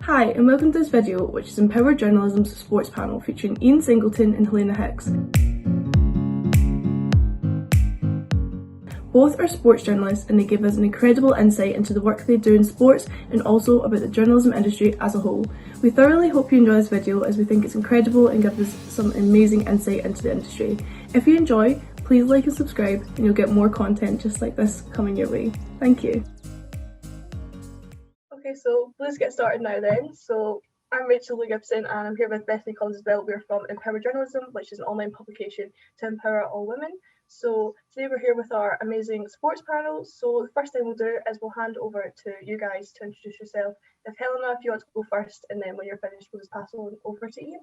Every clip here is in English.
Hi and welcome to this video, which is Empoword Journalism's sports panel featuring Ian Singleton and Heléna Hicks. Both are sports journalists and they give us an incredible insight into the work they do in sports and also about the journalism industry as a whole. We thoroughly hope you enjoy this video as we think it's incredible and gives us some amazing insight into the industry. If you enjoy, please like and subscribe and you'll get more content just like this coming your way. Thank you. Okay, so let's get started now then. So I'm Rachel and Bethany and I'm here with Bethany Collins as well. We're from Empoword Journalism, which is an online publication to empower all women. So today we're here with our amazing sports panel. So the first thing we'll do is we'll hand over to you guys to introduce yourself. If Helena, if you want to go first, and then when you're finished, we'll just pass on over to Ian.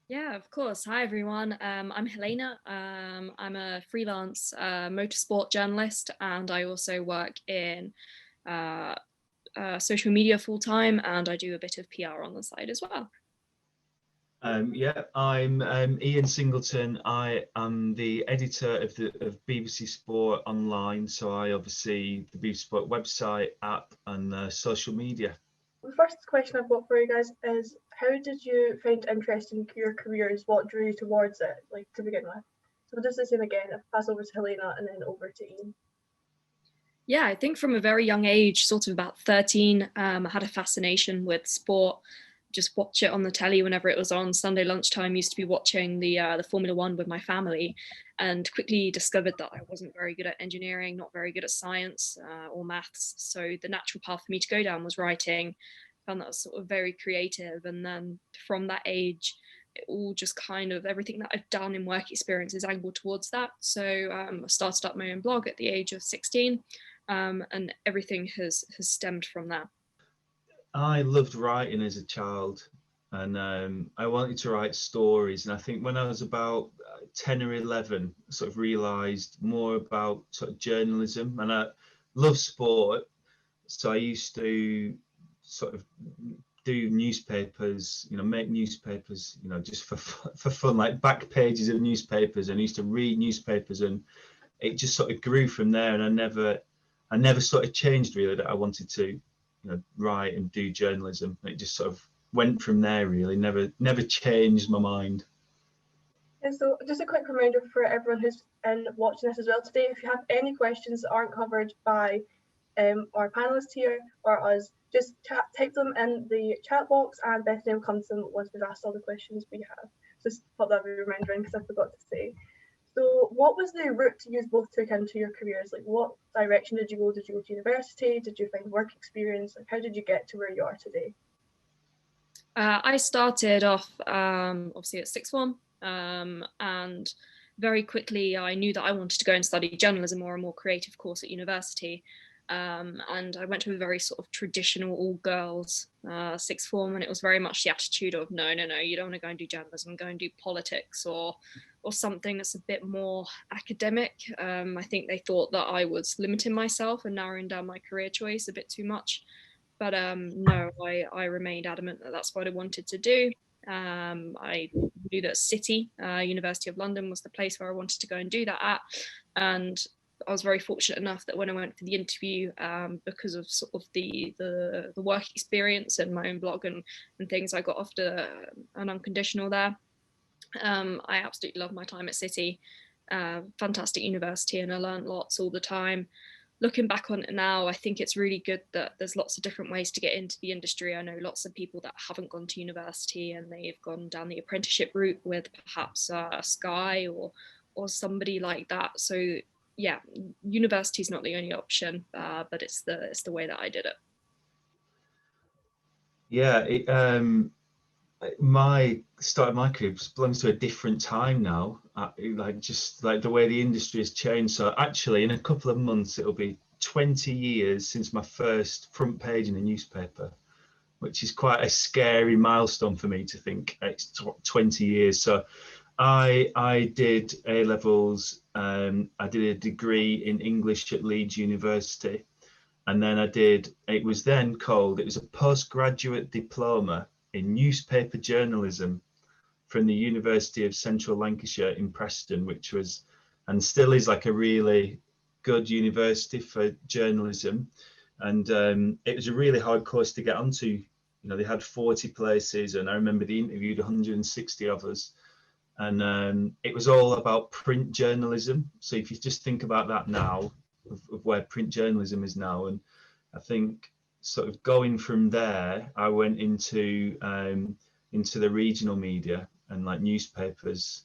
Yeah, of course. Hi, everyone. I'm Helena. I'm a freelance motorsport journalist, and I also work in social media full-time, and I do a bit of PR on the side as well. I'm Ian Singleton. I am the editor of BBC Sport Online, so I oversee the BBC Sport website, app, and social media. The first question I've got for you guys is, how did you find interest in your careers? What drew you towards it, like to begin with? So we'll just the same again. I'll pass over to Helena and then over to Ian. Yeah, I think from a very young age, sort of about 13, I had a fascination with sport. Just watch it on the telly whenever it was on. Sunday lunchtime, used to be watching the Formula One with my family, and quickly discovered that I wasn't very good at engineering, not very good at science or maths. So the natural path for me to go down was writing. Found that was sort of very creative, and then from that age, it all just kind of everything that I've done in work experience is angled towards that. So I started up my own blog at the age of 16, and everything has stemmed from that. I loved writing as a child, and I wanted to write stories. And I think when I was about 10 or 11, I sort of realised more about sort of journalism, and I love sport. So I used to sort of do newspapers, make newspapers, just for fun, like back pages of newspapers. And I used to read newspapers, and it just sort of grew from there. And I never sort of changed really that I wanted to write and do journalism. It just sort of went from there really, never changed my mind. And so just a quick reminder for everyone who's watching this as well today, if you have any questions that aren't covered by our panelists here or us, just type them in the chat box and Bethany will come to them once we've asked all the questions we have. So just put that reminder in because I forgot to say. So what was the route you both took into your careers? Like what direction did you go? Did you go to university? Did you find work experience? Like how did you get to where you are today? I started off obviously at sixth form, and very quickly I knew that I wanted to go and study journalism or a more creative course at university. And I went to a very sort of traditional all-girls sixth form, and it was very much the attitude of no, you don't want to go and do journalism, go and do politics or something that's a bit more academic. I think they thought that I was limiting myself and narrowing down my career choice a bit too much. But no, I remained adamant that that's what I wanted to do. I knew that City, University of London, was the place where I wanted to go and do that at. And I was very fortunate enough that when I went for the interview, because of sort of the work experience and my own blog and things, I got offered an unconditional there. I absolutely love my time at City, fantastic university, and I learned lots all the time. Looking back on it now, I think it's really good that there's lots of different ways to get into the industry. I know lots of people that haven't gone to university and they've gone down the apprenticeship route with perhaps Sky or somebody like that. So yeah, university is not the only option, but it's the way that I did it. Yeah, my start of my career belongs to a different time now. Just like the way the industry has changed. So actually, in a couple of months, it'll be 20 years since my first front page in a newspaper, which is quite a scary milestone for me to think it's 20 years. So I did A levels. I did a degree in English at Leeds University, and then it was a postgraduate diploma in newspaper journalism from the University of Central Lancashire in Preston, which was and still is like a really good university for journalism. And it was a really hard course to get onto You know, they had 40 places, and I remember they interviewed 160 of us. And it was all about print journalism. So if you just think about that now, of where print journalism is now, and I think sort of going from there, I went into the regional media and like newspapers,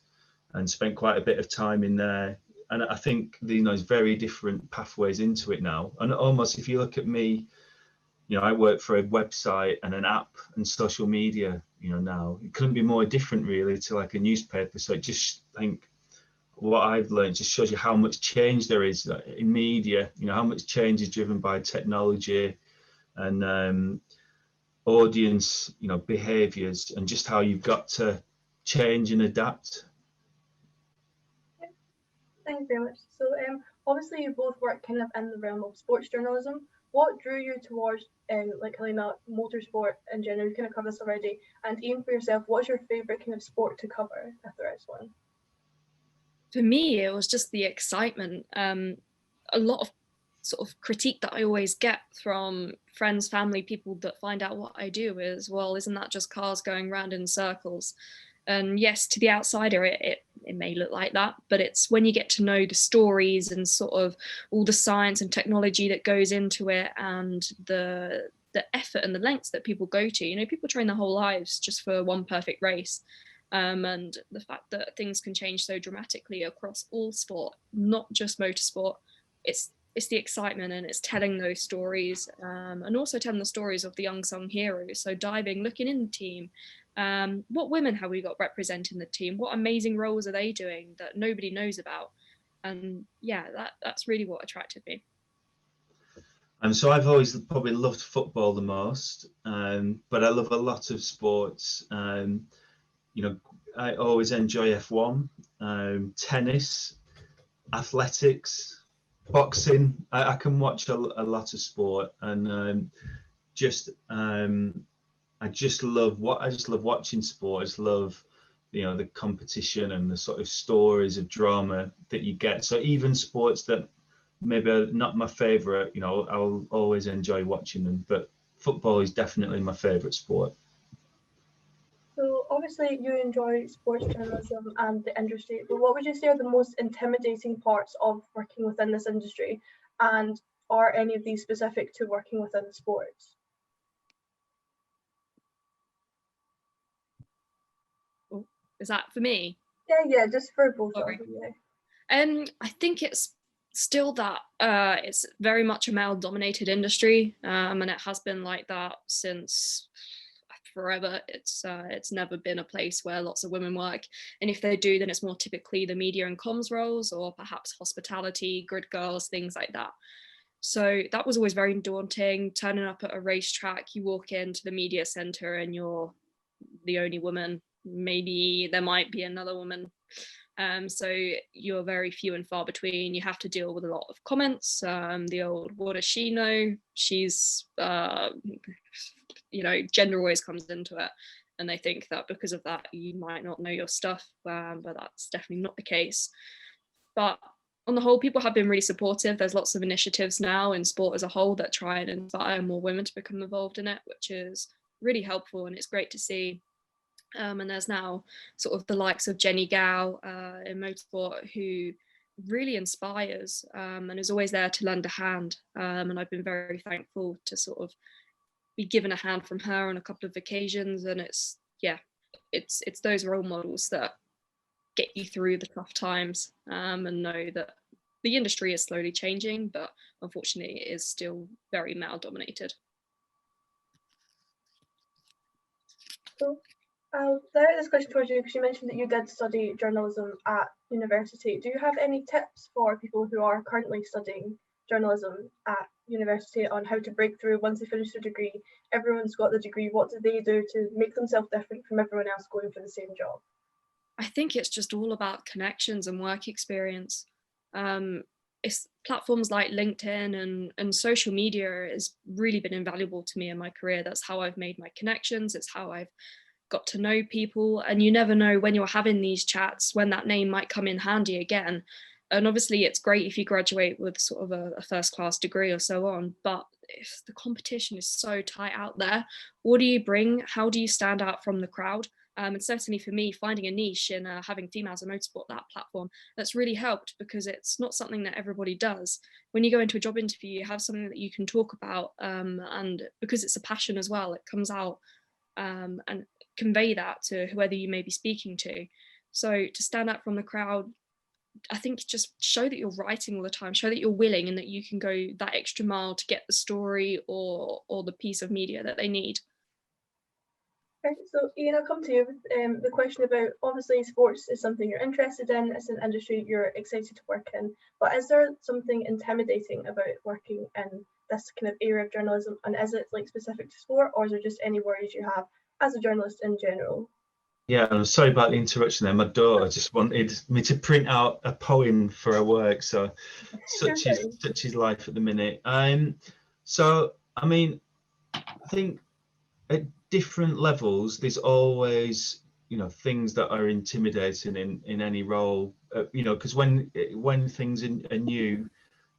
and spent quite a bit of time in there. And I think there's very different pathways into it now. And almost, if you look at me, you know, I work for a website and an app and social media, you know, now it couldn't be more different really to like a newspaper. So it just, I think what I've learned just shows you how much change there is in media, you know, how much change is driven by technology and audience, you know, behaviors, and just how you've got to change and adapt. Thank you very much. So obviously you both work kind of in the realm of sports journalism. What drew you towards, like Helena, motorsport in general? You kind of covered this already. And even for yourself, what's your favourite kind of sport to cover, if there is one? For me, it was just the excitement. A lot of sort of critique that I always get from friends, family, people that find out what I do is, well, isn't that just cars going round in circles? And yes, to the outsider, it may look like that, but it's when you get to know the stories and sort of all the science and technology that goes into it, and the effort and the lengths that people go to. You know, people train their whole lives just for one perfect race. And the fact that things can change so dramatically across all sport, not just motorsport, it's the excitement, and it's telling those stories, and also telling the stories of the unsung heroes. So diving, looking in the team, what women have we got representing the team? What amazing roles are they doing that nobody knows about? And yeah, that's really what attracted me. And so I've always probably loved football the most, but I love a lot of sports. You know, I always enjoy F1, tennis, athletics, boxing. I can watch a lot of sport, and I just love watching sport. I just love, you know, the competition and the sort of stories of drama that you get. So even sports that maybe are not my favorite, you know, I'll always enjoy watching them. But football is definitely my favorite sport. So obviously you enjoy sports journalism and the industry, but what would you say are the most intimidating parts of working within this industry, and are any of these specific to working within sports? Oh, is that for me? Yeah, just for both Sorry. of you. I think it's still that it's very much a male-dominated industry, and it has been like that since forever. It's never been a place where lots of women work, and if they do, then it's more typically the media and comms roles, or perhaps hospitality, grid girls, things like that. So that was always very daunting. Turning up at a racetrack, you walk into the media center and you're the only woman. Maybe there might be another woman. So you're very few and far between. You have to deal with a lot of comments. The old, what does she know? She's, you know, gender always comes into it. And they think that because of that, you might not know your stuff, but that's definitely not the case. But on the whole, people have been really supportive. There's lots of initiatives now in sport as a whole that try and inspire more women to become involved in it, which is really helpful, and it's great to see. And there's now sort of the likes of Jenny Gow in motorsport, who really inspires and is always there to lend a hand. And I've been very thankful to sort of be given a hand from her on a couple of occasions. And it's those role models that get you through the tough times, and know that the industry is slowly changing, but unfortunately it is still very male dominated. So there is this question towards you, because you mentioned that you did study journalism at university. Do you have any tips for people who are currently studying journalism at university on how to break through once they finish their degree? Everyone's got the degree. What do they do to make themselves different from everyone else going for the same job? I think it's just all about connections and work experience. It's platforms like LinkedIn and social media has really been invaluable to me in my career. That's how I've made my connections. It's how I've got to know people, and you never know when you're having these chats when that name might come in handy again. And obviously it's great if you graduate with sort of a first class degree or so on, but the competition is so tight out there. What do you bring? How do you stand out from the crowd? And certainly for me, finding a niche in having females in motorsport, that platform, that's really helped, because it's not something that everybody does. When you go into a job interview, you have something that you can talk about, and because it's a passion as well, it comes out, and convey that to whoever you may be speaking to. So to stand out from the crowd, I think just show that you're writing all the time, show that you're willing and that you can go that extra mile to get the story or the piece of media that they need. Okay, so Ian, I'll come to you with the question about, obviously sports is something you're interested in, it's an industry you're excited to work in, but is there something intimidating about working in this kind of area of journalism, and is it like specific to sport, or is there just any worries you have as a journalist in general? Yeah, I'm sorry about the interruption there. My daughter just wanted me to print out a poem for her work, so such is life at the minute. So I mean, I think at different levels, there's always, you know, things that are intimidating in any role, you know, because when things are new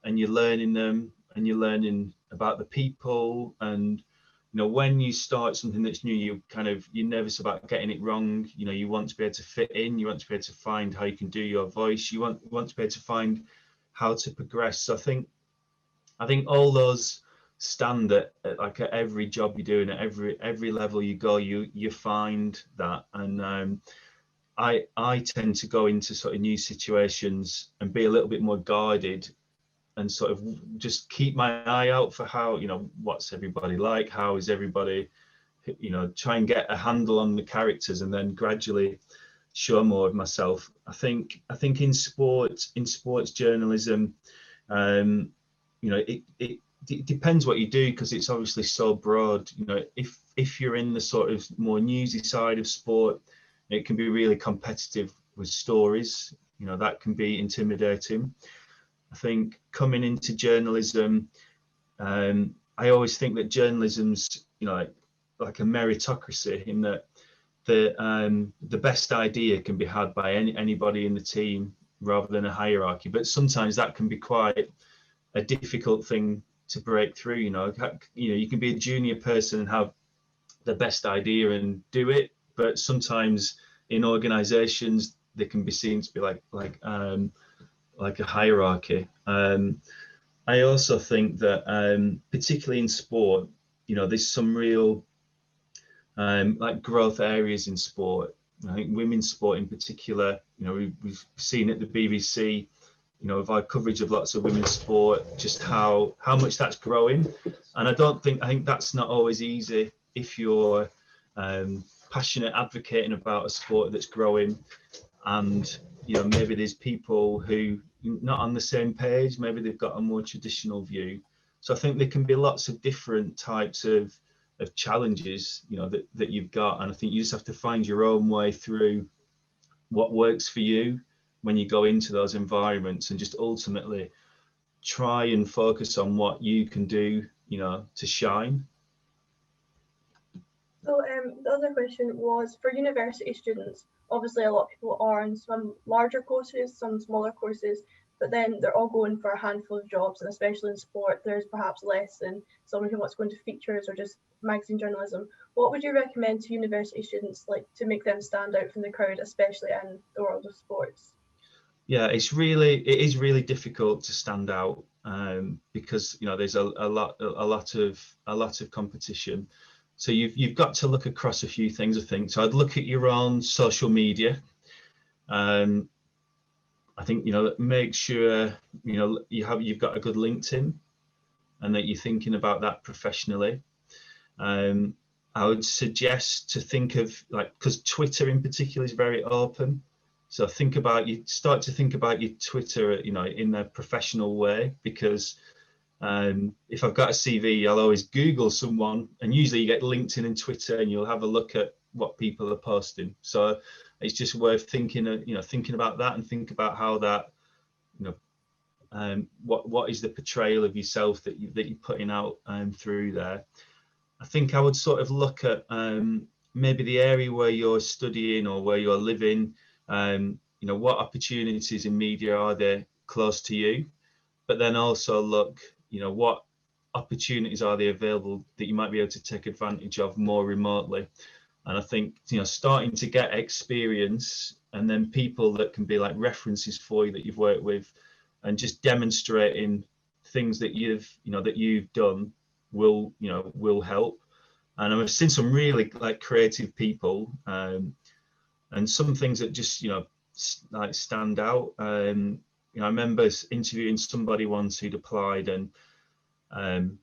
and you're learning them and you're learning about the people, and you know, when you start something that's new, you're nervous about getting it wrong. You know, you want to be able to fit in, you want to be able to find how you can do your voice, you want to be able to find how to progress. So I think all those stand at like at every job you do, and at every level you go, you find that. And I tend to go into sort of new situations and be a little bit more guarded, and sort of just keep my eye out for how, you know, what's everybody like, how is everybody, you know, try and get a handle on the characters, and then gradually show more of myself. I think in sports journalism, you know, it depends what you do, because it's obviously so broad. You know, if you're in the sort of more newsy side of sport, it can be really competitive with stories. You know, that can be intimidating. I think coming into journalism, I always think that journalism's, you know, like a meritocracy, in that the best idea can be had by anybody in the team rather than a hierarchy. But sometimes that can be quite a difficult thing to break through. You know, you can be a junior person and have the best idea and do it, but sometimes in organizations they can be seen to be like a hierarchy. I also think that particularly in sport, you know, there's some real like growth areas in sport. I think women's sport in particular, you know, we've seen at the BBC, you know, of our coverage of lots of women's sport, just how much that's growing. And I think that's not always easy if you're passionate advocating about a sport that's growing, and you know, maybe there's people who not on the same page, maybe they've got a more traditional view. So I think there can be lots of different types of challenges, you know, that you've got, and I think you just have to find your own way through what works for you when you go into those environments, and just ultimately try and focus on what you can do, you know, to shine. So the other question was, for university students, obviously a lot of people are on some larger courses, some smaller courses, but then they're all going for a handful of jobs, and especially in sport, there's perhaps less than someone who wants to go into features or just magazine journalism. What would you recommend to university students, like, to make them stand out from the crowd, especially in the world of sports? Yeah, it is really difficult to stand out, because you know, there's a lot of competition. So you've got to look across a few things, I think. So I'd look at your own social media. I think, you know, make sure, you know, you've got a good LinkedIn, and that you're thinking about that professionally. I would suggest to think of, like, because Twitter in particular is very open. So start to think about your Twitter, you know, in a professional way, because if I've got a CV, I'll always Google someone, and usually you get LinkedIn and Twitter, and you'll have a look at what people are posting. So it's just worth thinking about that, and think about how that, you know, what is the portrayal of yourself that you're putting out through there. I think I would sort of look at maybe the area where you're studying or where you're living. You know, what opportunities in media are there close to you, but then also look, you know, what opportunities are there available that you might be able to take advantage of more remotely. And I think, you know, starting to get experience, and then people that can be like references for you that you've worked with, and just demonstrating things that you've done will help. And I've seen some really like creative people, and some things that just like stand out. I remember interviewing somebody once who'd applied, and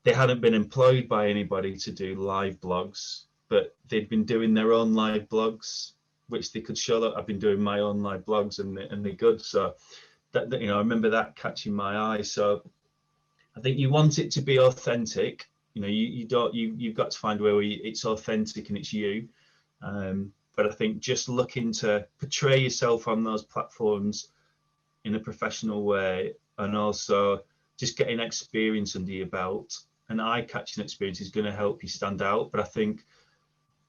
they hadn't been employed by anybody to do live blogs, but they'd been doing their own live blogs, which they could show that I've been doing my own live blogs, and they're good. So that I remember that catching my eye. So I think you want it to be authentic. You've got to find where it's authentic and it's you. But I think just looking to portray yourself on those platforms in a professional way, and also just getting experience under your belt, and eye-catching experience is going to help you stand out. But I think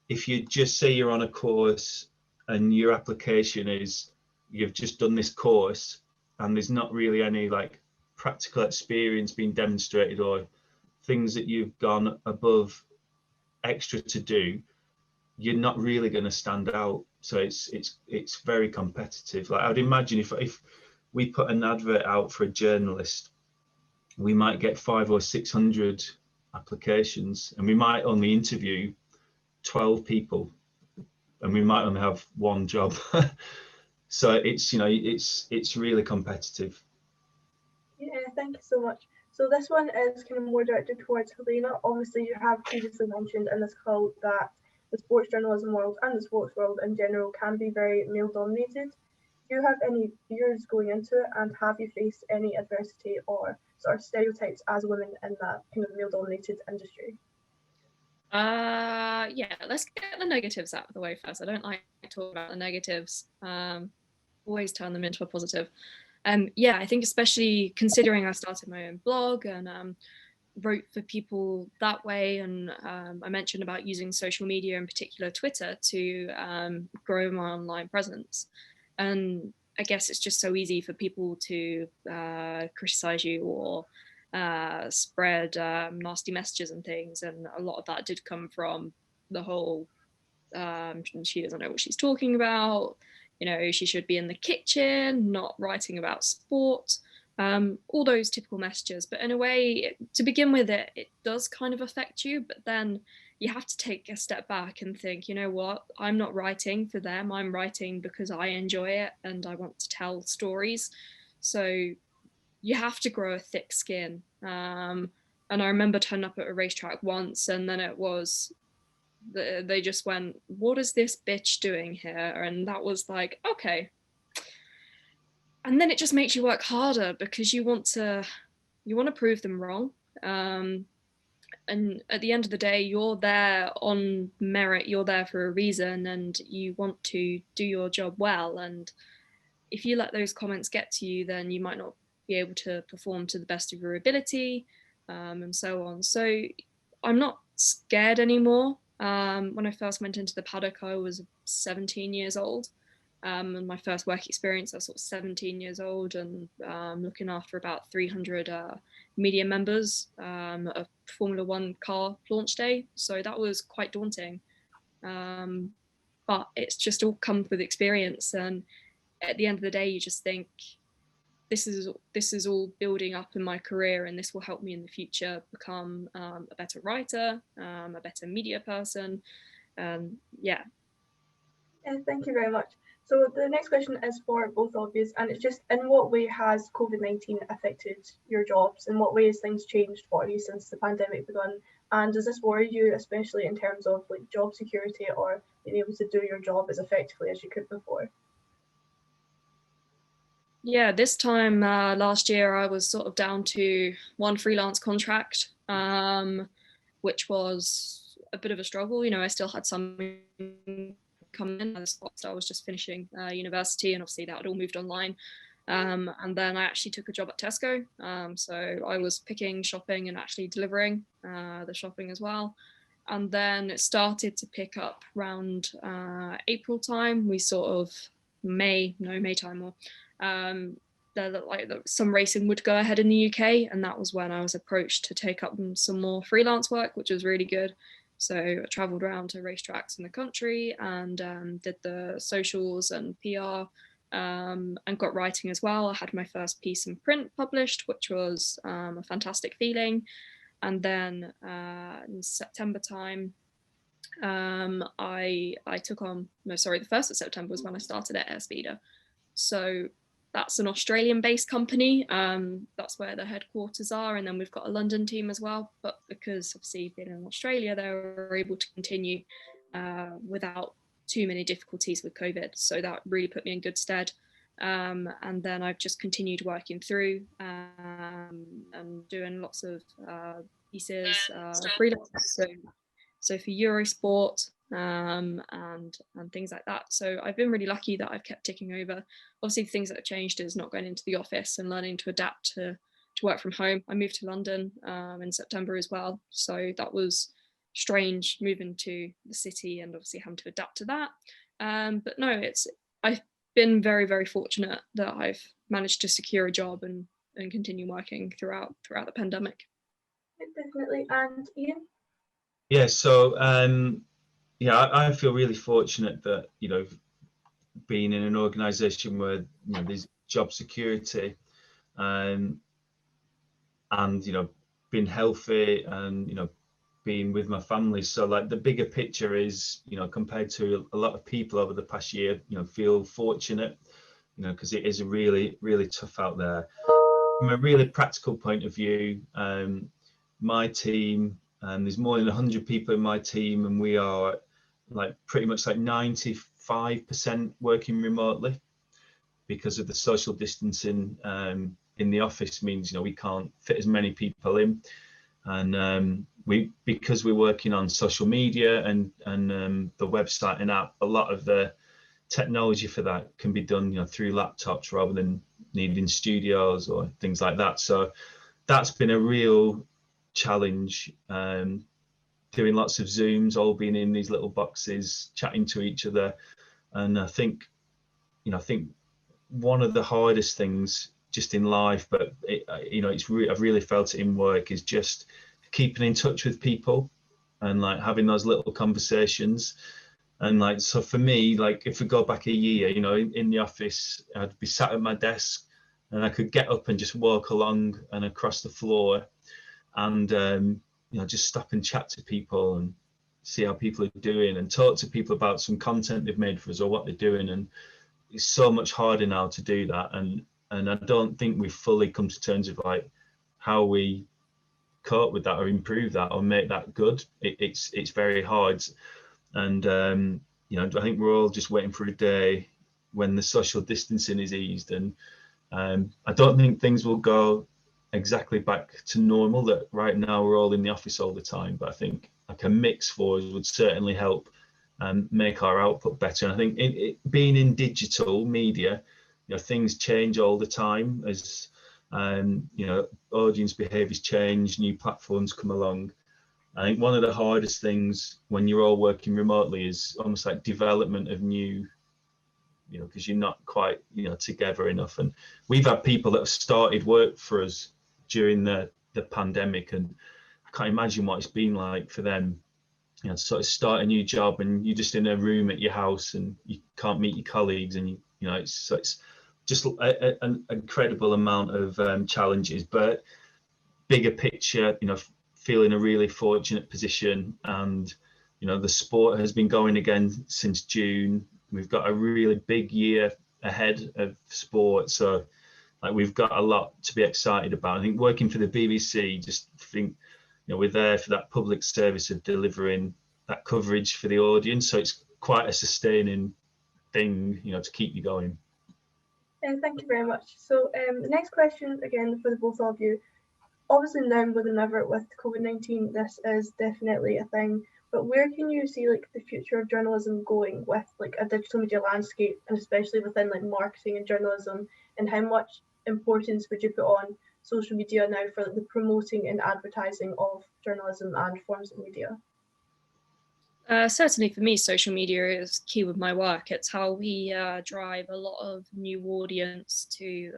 if you just say you're on a course and your application is you've just done this course and there's not really any like practical experience being demonstrated or things that you've gone above extra to do, you're not really going to stand out. So it's very competitive. Like, I would imagine if we put an advert out for a journalist, we might get 500 or 600 applications, and we might only interview 12 people, and we might only have one job. So it's really competitive. Yeah, thank you so much. So this one is kind of more directed towards Helena. Obviously, you have previously mentioned in this call that the sports journalism world and the sports world in general can be very male dominated. Do you have any fears going into it, and have you faced any adversity or sort of stereotypes as women in that kind of male dominated industry? Yeah, let's get the negatives out of the way first. I don't like to talk about the negatives. Always turn them into a positive. Yeah, I think especially considering I started my own blog and wrote for people that way, and I mentioned about using social media, in particular Twitter, to grow my online presence. And I guess it's just so easy for people to criticize you or spread nasty messages and things, and a lot of that did come from the whole she doesn't know what she's talking about, she should be in the kitchen, not writing about sport, all those typical messages. But in a way, to begin with, it does kind of affect you, but then you have to take a step back and think, you know what, I'm not writing for them, I'm writing because I enjoy it and I want to tell stories. So you have to grow a thick skin. And I remember turning up at a racetrack once, and then it was, they just went, what is this bitch doing here? And that was like, okay. And then it just makes you work harder because you want to prove them wrong. And at the end of the day, you're there on merit, you're there for a reason, and you want to do your job well. And if you let those comments get to you, then you might not be able to perform to the best of your ability, and so on. So I'm not scared anymore. When I first went into the paddock, I was 17 years old. And my first work experience, I was sort of 17 years old, and looking after about 300 media members of Formula One car launch day. So that was quite daunting. But it's just all comes with experience. And at the end of the day, you just think, this is all building up in my career, and this will help me in the future become a better writer, a better media person. Yeah. Thank you very much. So the next question is for both of you, and it's just, in what way has COVID-19 affected your jobs? In what ways things changed for you since the pandemic began? And does this worry you, especially in terms of like job security or being able to do your job as effectively as you could before? Yeah, this time last year I was sort of down to one freelance contract, which was a bit of a struggle. I still had some come in whilst I was just finishing university, and obviously that had all moved online. And then I actually took a job at Tesco. So I was picking, shopping, and actually delivering the shopping as well. And then it started to pick up around April time. We sort of May time more. some racing would go ahead in the UK, and that was when I was approached to take up some more freelance work, which was really good. So I travelled around to racetracks in the country and did the socials and PR, and got writing as well. I had my first piece in print published, which was a fantastic feeling. And then in September time, I took on, no, sorry, the 1st of September was when I started at Airspeeder. So that's an Australian-based company. That's where the headquarters are, and then we've got a London team as well. But because obviously being in Australia, they were able to continue without too many difficulties with COVID. So that really put me in good stead. And then I've just continued working through and doing lots of pieces, freelance. So for Eurosport and things like that. So I've been really lucky that I've kept ticking over. Obviously, the things that have changed is not going into the office and learning to adapt to work from home. I moved to London in September as well. So that was strange, moving to the city and obviously having to adapt to that. But no, I've been very, very fortunate that I've managed to secure a job and continue working throughout the pandemic. Definitely. And Ian? Yeah, so I feel really fortunate that, being in an organisation where there's job security, and being healthy and being with my family. So like the bigger picture is, compared to a lot of people over the past year, feel fortunate, because it is really, really tough out there. From a really practical point of view, my team, there's more than 100 people in my team, and we are pretty much 95% working remotely because of the social distancing in the office means we can't fit as many people in, and because we're working on social media and the website and app, a lot of the technology for that can be done through laptops rather than needing studios or things like that. So that's been a real challenge, doing lots of Zooms, all being in these little boxes, chatting to each other. And I think one of the hardest things just in life, but I've really felt it in work, is just keeping in touch with people and having those little conversations. And so for me, if we go back a year, in the office, I'd be sat at my desk and I could get up and just walk along and across the floor and just stop and chat to people and see how people are doing and talk to people about some content they've made for us or what they're doing. And it's so much harder now to do that, and I don't think we've fully come to terms with how we cope with that or improve that or make that good. It's very hard, and I think we're all just waiting for a day when the social distancing is eased, and I don't think things will go exactly back to normal. That right now we're all in the office all the time, but I think a mix for us would certainly help and make our output better. And I think being in digital media, things change all the time as audience behaviours change, new platforms come along. I think one of the hardest things when you're all working remotely is almost like development of new, because you're not quite together enough. And we've had people that have started work for us during the pandemic, and I can't imagine what it's been like for them, sort of start a new job and you're just in a room at your house and you can't meet your colleagues, and it's just an incredible amount of challenges. But bigger picture, feeling a really fortunate position, and the sport has been going again since June. We've got a really big year ahead of sport, so we've got a lot to be excited about. I think working for the BBC, just think we're there for that public service of delivering that coverage for the audience, so it's quite a sustaining thing to keep you going. Thank you very much. So the next question, again for the both of you, obviously now more than ever with COVID-19, this is definitely a thing, but where can you see the future of journalism going with a digital media landscape, and especially within marketing and journalism, and how much importance would you put on social media now for the promoting and advertising of journalism and forms of media? Certainly for me, social media is key with my work. It's how we drive a lot of new audience to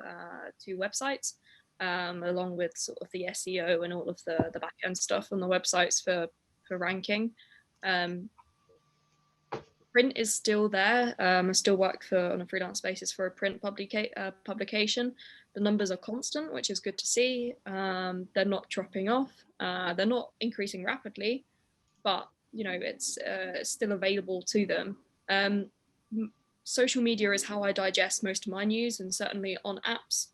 websites, along with sort of the SEO and all of the back end stuff on the websites for ranking. Print is still there. I still work on a freelance basis for a print publication. The numbers are constant, which is good to see. They're not dropping off. They're not increasing rapidly, but it's still available to them. Social media is how I digest most of my news, and certainly on apps.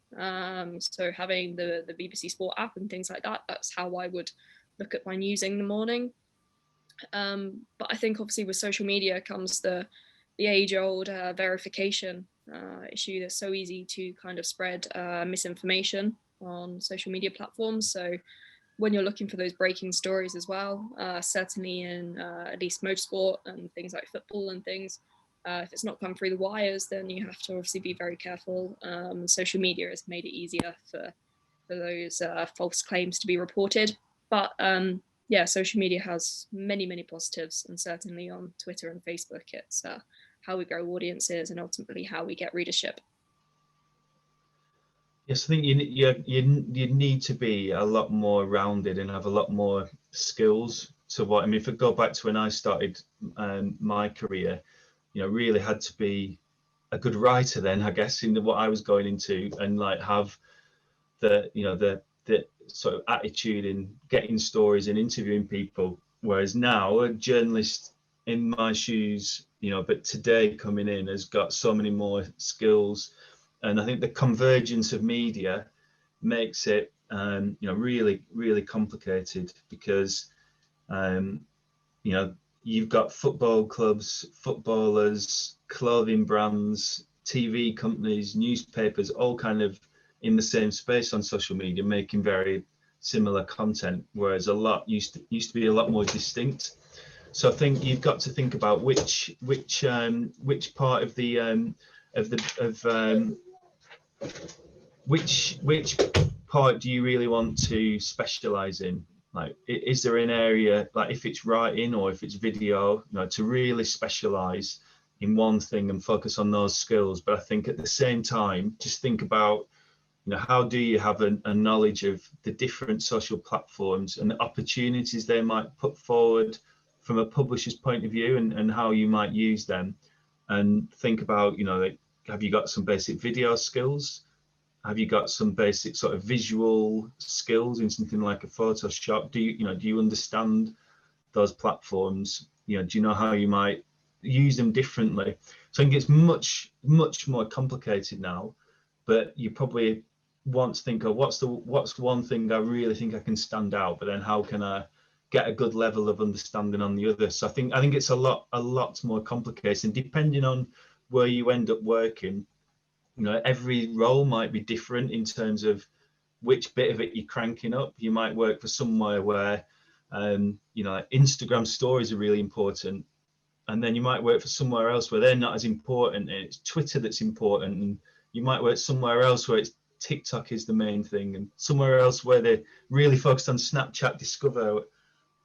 So having the BBC Sport app and things like that, that's how I would look at my news in the morning. But I think obviously with social media comes the age-old verification issue. That's so easy to kind of spread misinformation on social media platforms. So when you're looking for those breaking stories as well, certainly in at least motorsport and things like football and things, if it's not come through the wires, then you have to obviously be very careful. Social media has made it easier for those false claims to be reported. But yeah, social media has many positives, and certainly on Twitter and Facebook, it's how we grow audiences and ultimately how we get readership. Yes, I think you need to be a lot more rounded and have a lot more skills to what, I mean, if I go back to when I started my career, really had to be a good writer then, I guess, in what I was going into, and like have the sort of attitude in getting stories and interviewing people. Whereas now a journalist in my shoes, but today coming in has got so many more skills. And I think the convergence of media makes it, really complicated, because, you've got football clubs, footballers, clothing brands, TV companies, newspapers, all kind of in the same space on social media, making very similar content, whereas a lot used to be a lot more distinct. So I think you've got to think about which part of the which part do you really want to specialize in? Like, is there an area, like if it's writing or if it's video, to really specialize in one thing and focus on those skills? But I think at the same time, just think about, how do you have a knowledge of the different social platforms and the opportunities they might put forward from a publisher's point of view, and how you might use them, and think about, have you got some basic video skills? Have you got some basic sort of visual skills in something like a Photoshop? Do you understand those platforms? Do you know how you might use them differently? So I think it's much more complicated now, but you probably want to think of what's one thing I really think I can stand out, but then how can I get a good level of understanding on the other? So I think it's a lot more complicated, and depending on where you end up working, every role might be different in terms of which bit of it you're cranking up. You might work for somewhere where Instagram stories are really important, and then you might work for somewhere else where they're not as important, and it's Twitter that's important, and you might work somewhere else where it's TikTok is the main thing, and somewhere else where they're really focused on Snapchat Discover,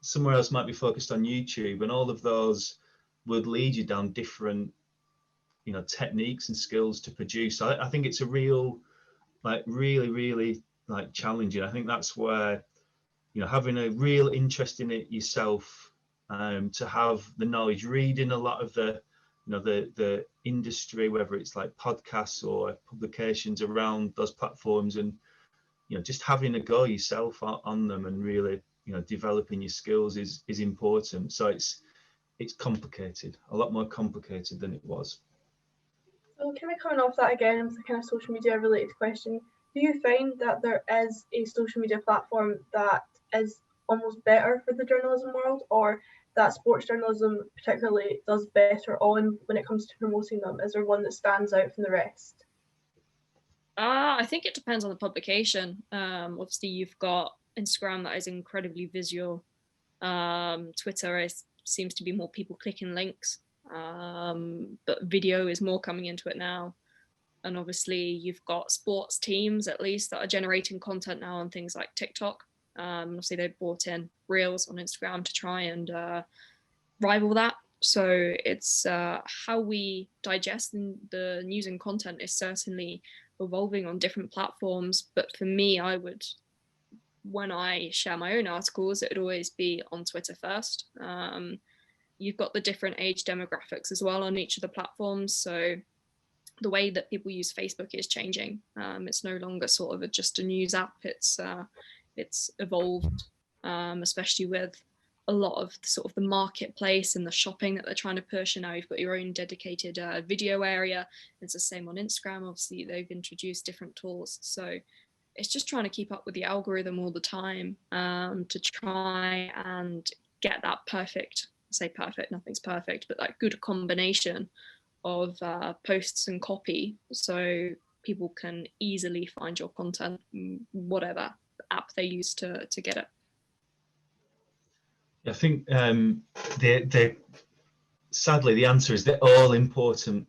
somewhere else might be focused on YouTube, and all of those would lead you down different techniques and skills to produce. I think it's a real, really challenging. I think that's where, having a real interest in it yourself, to have the knowledge, reading a lot of the industry, whether it's like podcasts or publications around those platforms, and just having a go yourself on them, and really developing your skills is important. So it's complicated, a lot more complicated than it was. So kind of coming off that again with a kind of social media related question, do you find that there is a social media platform that is almost better for the journalism world, or that sports journalism particularly does better on when it comes to promoting them? Is there one that stands out from the rest? I think it depends on the publication. Obviously, you've got Instagram that is incredibly visual. Twitter seems to be more people clicking links. But video is more coming into it now, and obviously you've got sports teams at least that are generating content now on things like TikTok. Obviously they brought in Reels on Instagram to try and rival that. So it's how we digest the news and content is certainly evolving on different platforms. But for me, when I share my own articles, it would always be on Twitter first. You've got the different age demographics as well on each of the platforms. So the way that people use Facebook is changing. It's no longer sort of just a news app. It's evolved, especially with a lot of sort of the marketplace and the shopping that they're trying to push. And now you've got your own dedicated video area. It's the same on Instagram. Obviously, they've introduced different tools. So it's just trying to keep up with the algorithm all the time, to try and get that perfect, say perfect, nothing's perfect, but that good combination of posts and copy, so people can easily find your content, whatever app they use to get it. I think sadly the answer is they're all important,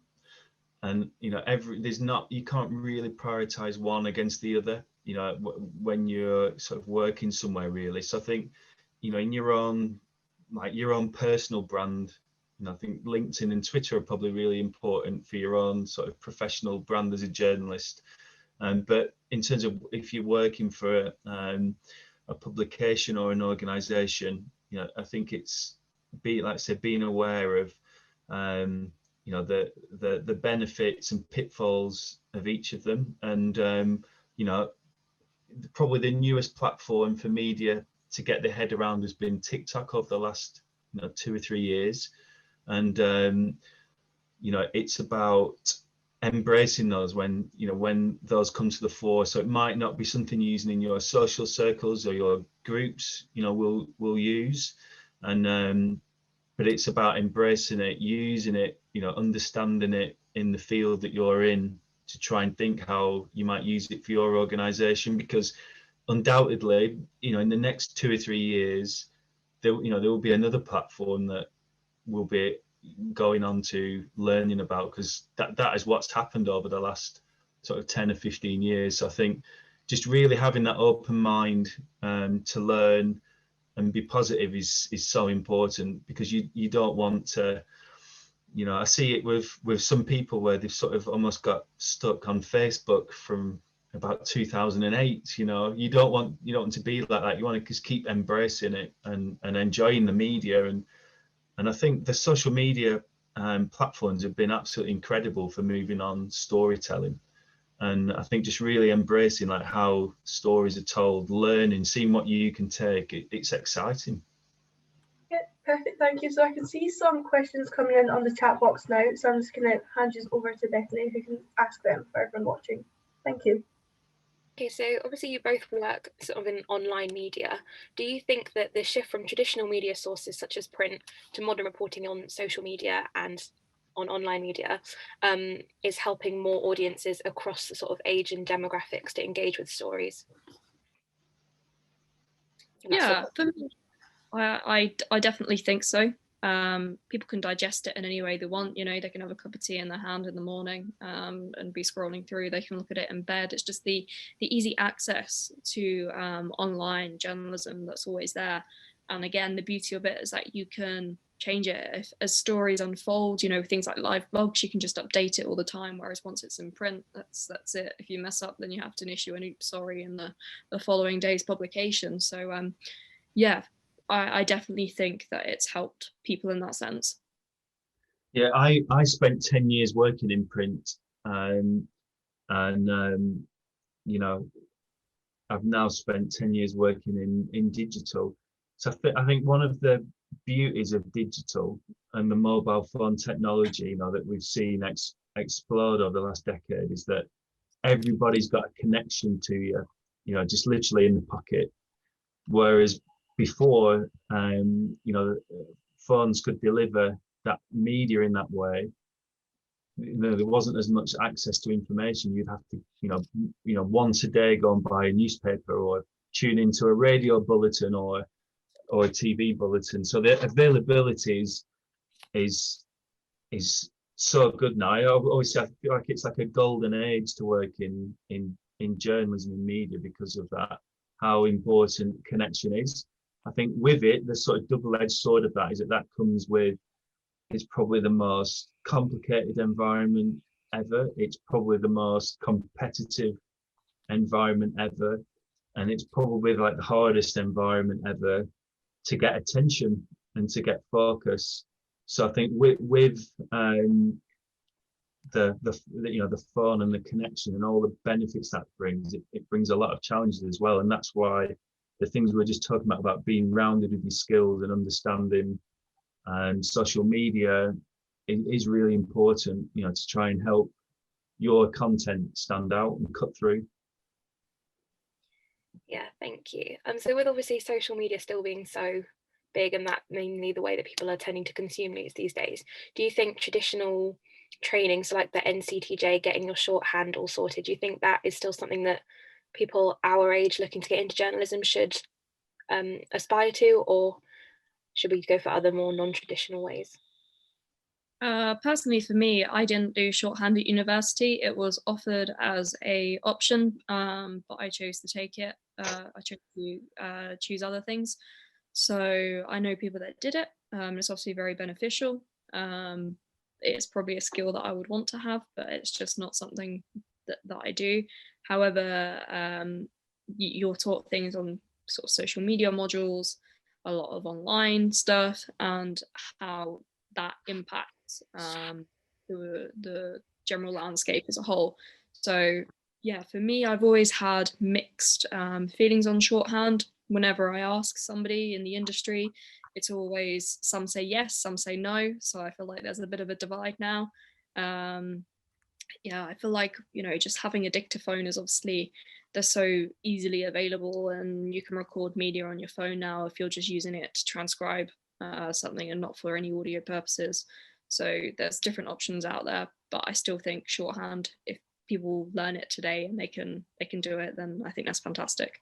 and you can't really prioritize one against the other, you know, when you're sort of working somewhere, really. So I think, you know, in your own personal brand, you know, I think LinkedIn and Twitter are probably really important for your own sort of professional brand as a journalist. But in terms of if you're working for a publication or an organization, you know, I think it's being aware of you know, the benefits and pitfalls of each of them. And you know, probably the newest platform for media to get their head around has been TikTok over the last 2 or 3 years. And you know, it's about embracing those when those come to the fore. So it might not be something you're using in your social circles or your groups, you know, will use, and but it's about embracing it, using it, you know, understanding it in the field that you're in, to try and think how you might use it for your organization. Because undoubtedly, you know, in the next 2 or 3 years, there will be another platform that we'll be going on to learning about, because that is what's happened over the last sort of 10 or 15 years. So I think just really having that open mind to learn and be positive is so important, because you don't want to, you know, I see it with some people where they've sort of almost got stuck on Facebook from about 2008. You know, you don't want to be like that. You want to just keep embracing it and enjoying the media. And I think the social media platforms have been absolutely incredible for moving on storytelling. And I think just really embracing like how stories are told, learning, seeing what you can take, it's exciting. Yeah, perfect, thank you. So I can see some questions coming in on the chat box now, so I'm just going to hand you over to Bethany, who can ask them for everyone watching. Thank you. Okay, so obviously you both work sort of in online media. Do you think that the shift from traditional media sources such as print to modern reporting on social media and on online media is helping more audiences across the sort of age and demographics to engage with stories? Yeah, for me, I definitely think so. People can digest it in any way they want. You know, they can have a cup of tea in their hand in the morning and be scrolling through. They can look at it in bed. It's just the easy access to online journalism that's always there. And again, the beauty of it is that you can change it as stories unfold. You know, things like live blogs, you can just update it all the time. Whereas once it's in print, that's it. If you mess up, then you have to issue an oops sorry in the following day's publication. So yeah, I definitely think that it's helped people in that sense. Yeah, I spent 10 years working in print, and you know, I've now spent 10 years working in digital. So I think one of the beauties of digital and the mobile phone technology, you know, that we've seen explode over the last decade, is that everybody's got a connection to you, you know, just literally in the pocket. Whereas before, you know, phones could deliver that media in that way. You know, there wasn't as much access to information. You'd have to, you know, once a day go and buy a newspaper or tune into a radio bulletin or a TV bulletin. So the availability is so good now. I always say I feel like it's like a golden age to work in journalism and media because of that, how important connection is. I think with it, the sort of double-edged sword of that is that comes with, it's probably the most complicated environment ever. It's probably the most competitive environment ever. And it's probably like the hardest environment ever to get attention and to get focus. So I think with the fun and the connection and all the benefits that brings, it brings a lot of challenges as well. And that's why the things we were just talking about being rounded with your skills and understanding social media is really important, to try and help your content stand out and cut through. Yeah, thank you. So with obviously social media still being so big, and that mainly the way that people are tending to consume news these days, do you think traditional training, so like the NCTJ, getting your shorthand all sorted, do you think that is still something that people our age looking to get into journalism should aspire to, or should we go for other more non-traditional ways? Personally, for me, I didn't do shorthand at university. It was offered as a option, but I chose to take it. I chose to choose other things. So I know people that did it. It's obviously very beneficial. It's probably a skill that I would want to have, but it's just not something that I do. However, you're taught things on sort of social media modules, a lot of online stuff, and how that impacts the general landscape as a whole. So yeah, for me, I've always had mixed feelings on shorthand. Whenever I ask somebody in the industry, it's always, some say yes, some say no. So I feel like there's a bit of a divide now. Yeah, I feel like, just having a dictaphone is obviously, they're so easily available, and you can record media on your phone now if you're just using it to transcribe something and not for any audio purposes. So there's different options out there, but I still think shorthand, if people learn it today and they can do it, then I think that's fantastic.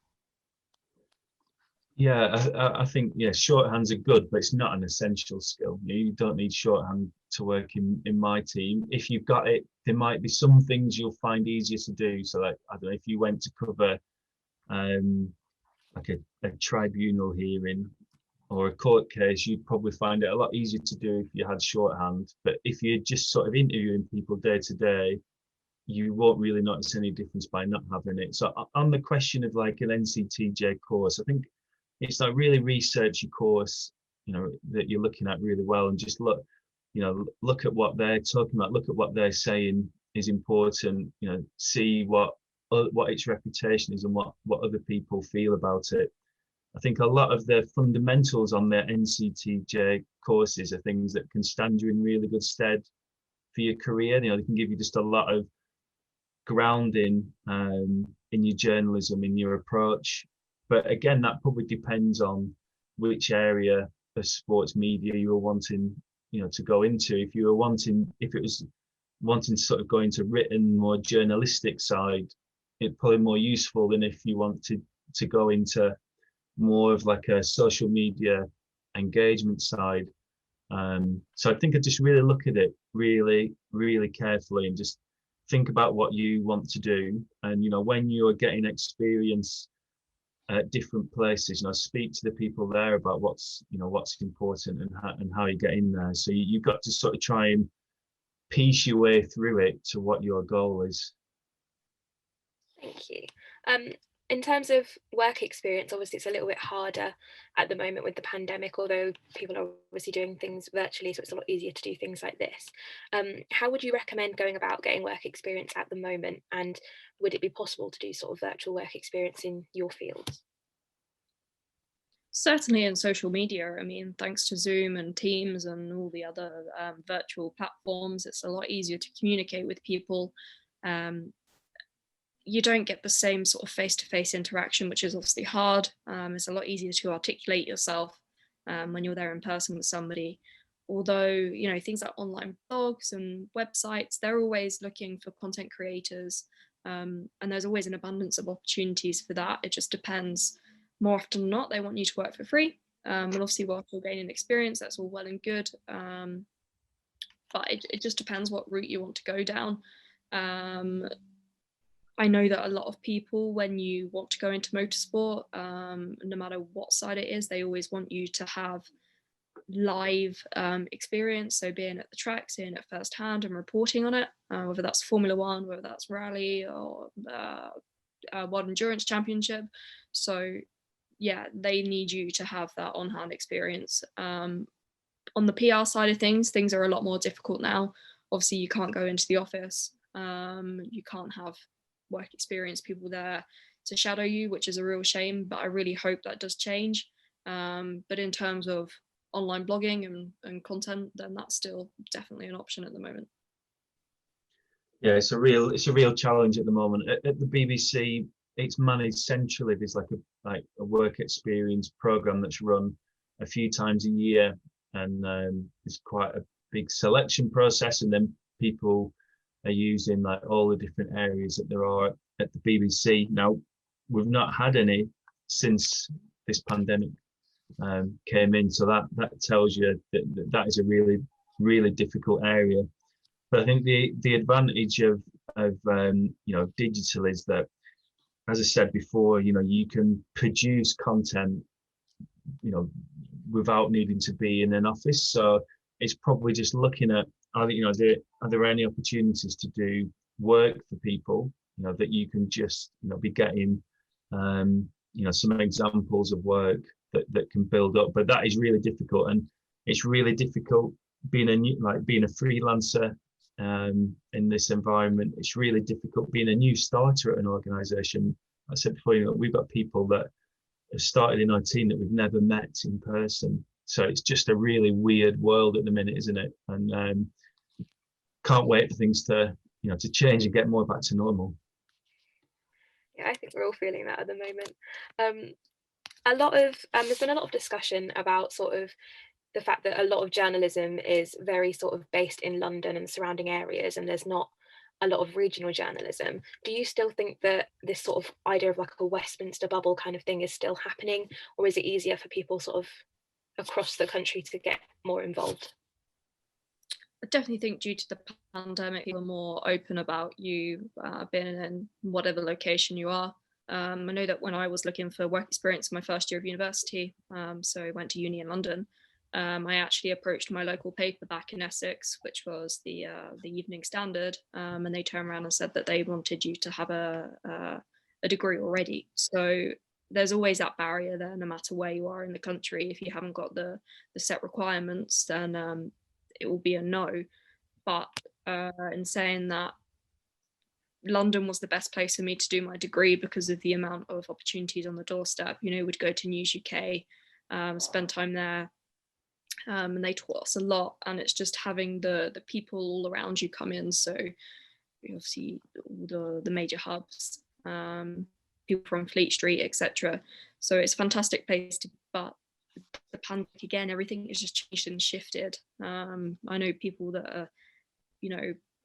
Yeah, I think, shorthands are good, but it's not an essential skill. You don't need shorthand to work in my team. If you've got it, there might be some things you'll find easier to do. So like, I don't know, if you went to cover like a tribunal hearing or a court case, you'd probably find it a lot easier to do if you had shorthand. But if you're just sort of interviewing people day to day, you won't really notice any difference by not having it. So on the question of like an NCTJ course, I think it's like really research your course, that you're looking at really well, and just look at what they're talking about, look at what they're saying is important, see what its reputation is and what other people feel about it. I think a lot of the fundamentals on their NCTJ courses are things that can stand you in really good stead for your career. They can give you just a lot of grounding in your journalism, in your approach. But again, that probably depends on which area of sports media you were wanting, to go into. If it was wanting to sort of go into written, more journalistic side, it's probably more useful than if you wanted to go into more of like a social media engagement side. So I think I just really look at it really, really carefully and just think about what you want to do. And, when you're getting experience at different places, speak to the people there about what's important and how you get in there. So you've got to sort of try and piece your way through it to what your goal is. Thank you. In terms of work experience, obviously it's a little bit harder at the moment with the pandemic, although people are obviously doing things virtually, so it's a lot easier to do things like this. How would you recommend going about getting work experience at the moment, and would it be possible to do sort of virtual work experience in your field? Certainly in social media. I mean, thanks to Zoom and Teams and all the other virtual platforms, it's a lot easier to communicate with people. You don't get the same sort of face-to-face interaction, which is obviously hard. It's a lot easier to articulate yourself when you're there in person with somebody. Although, things like online blogs and websites, they're always looking for content creators. And there's always an abundance of opportunities for that. It just depends. More often than not, they want you to work for free. And obviously, while you're gaining experience, that's all well and good. But it just depends what route you want to go down. I know that a lot of people, when you want to go into motorsport, no matter what side it is, they always want you to have live experience, so being at the track, seeing it firsthand and reporting on it, whether that's Formula One, whether that's rally, or World Endurance Championship. So yeah, they need you to have that on-hand experience. On the PR side of things are a lot more difficult now. Obviously you can't go into the office, you can't have work experience people there to shadow you, which is a real shame, but I really hope that does change. But in terms of online blogging and content, then that's still definitely an option at the moment. Yeah, it's a real challenge at the moment. At the BBC, it's managed centrally. There's like a work experience program that's run a few times a year, and there's quite a big selection process, and then people are using like all the different areas that there are at the BBC. Now, we've not had any since this pandemic came in, so that tells you that is a really difficult area. But I think the advantage of digital is that, as I said before, you can produce content without needing to be in an office. So it's probably just looking at are there any opportunities to do work for people that you can just be getting some examples of work that can build up. But that is really difficult, and it's really difficult being a freelancer in this environment. It's really difficult being a new starter at an organization. I said before, we've got people that have started in our team that we've never met in person. So it's just a really weird world at the minute, isn't it? And can't wait for things to change and get more back to normal. Yeah, I think we're all feeling that at the moment. There's been a lot of discussion about sort of the fact that a lot of journalism is very sort of based in London and surrounding areas, and there's not a lot of regional journalism. Do you still think that this sort of idea of like a Westminster bubble kind of thing is still happening, or is it easier for people sort of across the country to get more involved? I definitely think due to the pandemic, people are more open about you being in whatever location you are. I know that when I was looking for work experience in my first year of university, so I went to uni in London, I actually approached my local paper back in Essex, which was the Evening Standard, and they turned around and said that they wanted you to have a degree already. So there's always that barrier there, no matter where you are in the country. If you haven't got the set requirements, then it will be a no. But in saying that, London was the best place for me to do my degree because of the amount of opportunities on the doorstep. We'd go to News UK, spend time there, and they taught us a lot. And it's just having the people all around you come in. So obviously all the major hubs, people from Fleet Street, etc. So it's a fantastic place to, but the pandemic again, everything is just changed and shifted. I know people that are,